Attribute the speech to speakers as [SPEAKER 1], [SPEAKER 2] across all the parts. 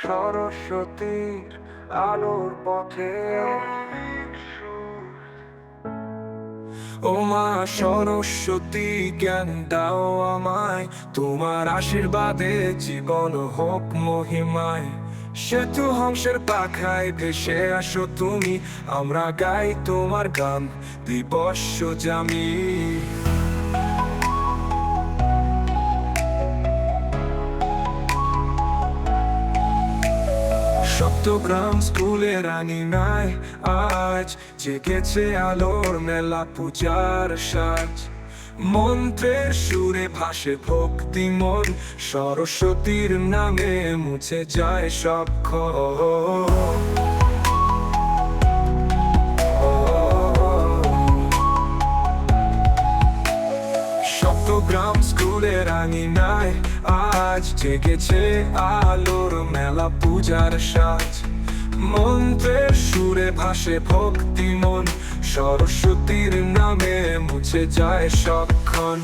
[SPEAKER 1] সরস্বতীর আলোর পথে। ও মা সরস্বতী, জ্ঞান দাও আমায়, তোমার আশীর্বাদে জীবন হোক মহিমায়। সেতু হংসের পাখায় ভেসে আসো তুমি, আমরা গাই তোমার গান দিবস্য জামি। সপ্তগ্রাম স্কুলের আঙিনায় আজ জেগেছে আলোর মেলা, পূজার সাজ। মন্ত্রের সুরে ভাসে ভক্তি মন, সরস্বতীর নামে মুছে যায় সব ক্ষোভ। সপ্তগ্রাম স্কুলের আঙিনায় আজ জেগেছে আলোর মেলা, পূজার সাজ। মন্ত্রের সুরে ভাসে ভক্তি মন, সরস্বতীর নামে মুছে যায় সবক্ষণ।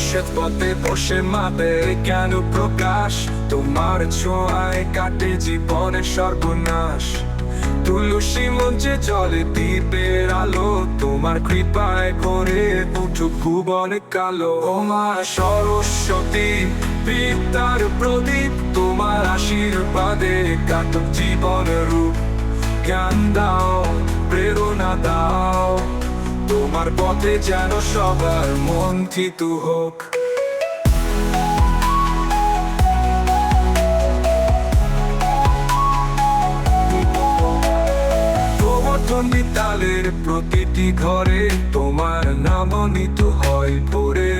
[SPEAKER 1] শ্বেতপথে বসে মাপে জ্ঞান প্রকাশ, তোমার ছোঁয়ায় কাটে জীবনের সর্বনাশ। তুলসী মঞ্চে জলে দীপের আলো, তোমার কৃপায় ভরে উঠুক ভুবন কালো। ও মা সরস্বতী, বিদ্যার প্রদীপ, তোমার আশীর্বাদে কাটুক জীবন রূপ। জ্ঞান দাও, প্রেরণা দাও, তোমার পথে যেন সবার মন থিতু হোক। তালের প্রতিটি ঘরে তোমার নাম নিত হয় ভোরে।